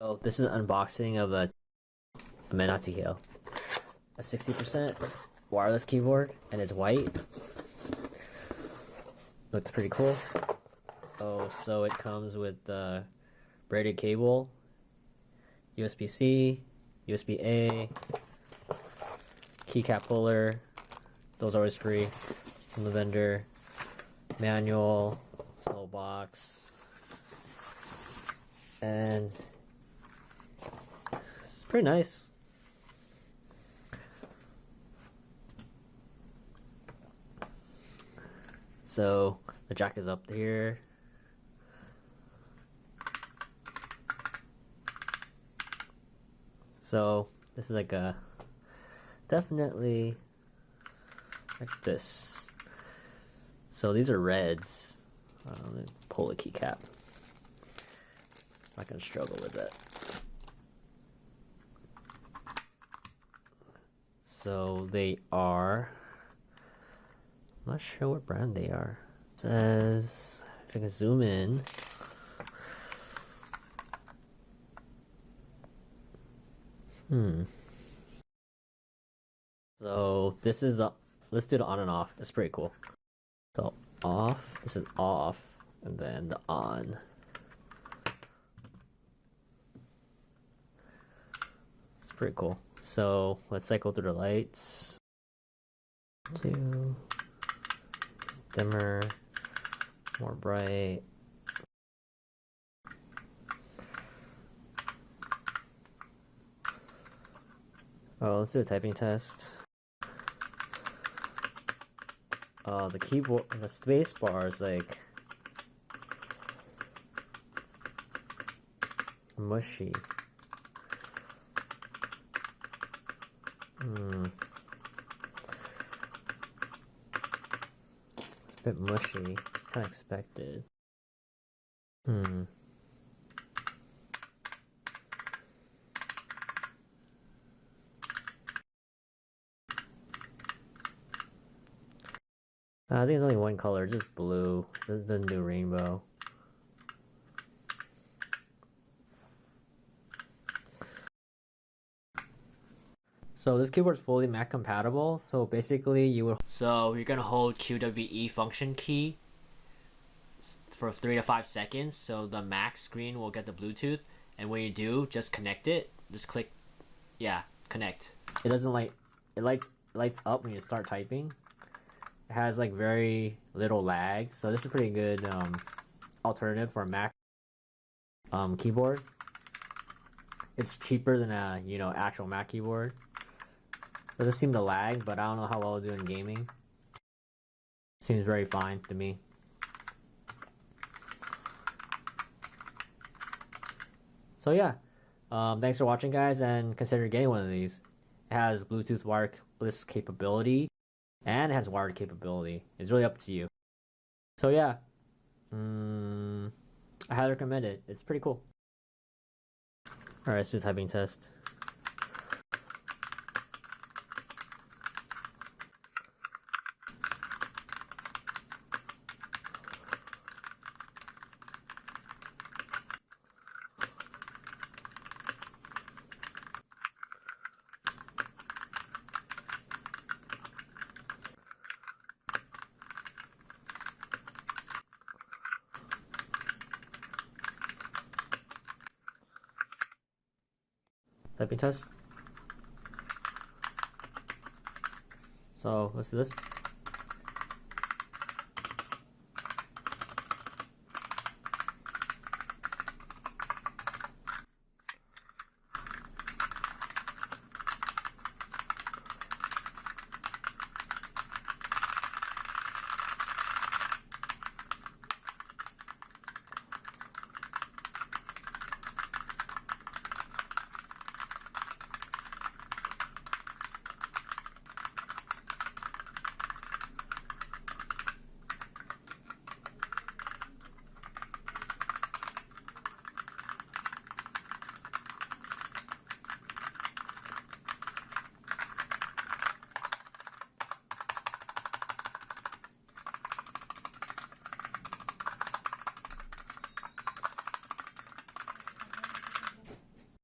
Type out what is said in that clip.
So this is an unboxing of not TKL, a 60% wireless keyboard, and it's white. Looks pretty cool. Oh, so it comes with the braided cable, USB-C, USBA, keycap puller. Those are always free from the vendor. Manual, little box, and it's pretty nice. So the jack is up here. So this is like a definitely like this. So these are reds. Let me pull the keycap. Not gonna struggle with it. So they are, I'm not sure what brand they are. It says, if I can zoom in. So this is let's do the on and off. It's pretty cool. So off, this is off, and then the on. It's pretty cool. So let's cycle through the lights. 2, dimmer, more bright. Oh, let's do a typing test. The keyboard, the space bar is like mushy. A bit mushy. Kind of expected. I think it's only one color, just blue. This is the new rainbow. So this keyboard is fully Mac compatible. So basically you're gonna hold QWE function key for 3 to 5 seconds. So the Mac screen will get the Bluetooth, and when you do, just connect it. Just click, yeah, connect. It doesn't it lights up when you start typing. It has like very little lag, so this is a pretty good alternative for a Mac keyboard. It's cheaper than a actual Mac keyboard. It doesn't seem to lag, but I don't know how well it'll do in gaming. Seems very fine to me. So yeah, thanks for watching, guys, and consider getting one of these. It has Bluetooth wireless capability, and it has wired capability. It's really up to you. So yeah, I highly recommend it. It's pretty cool. Alright, let's do a typing test. Typing test. So let's do this.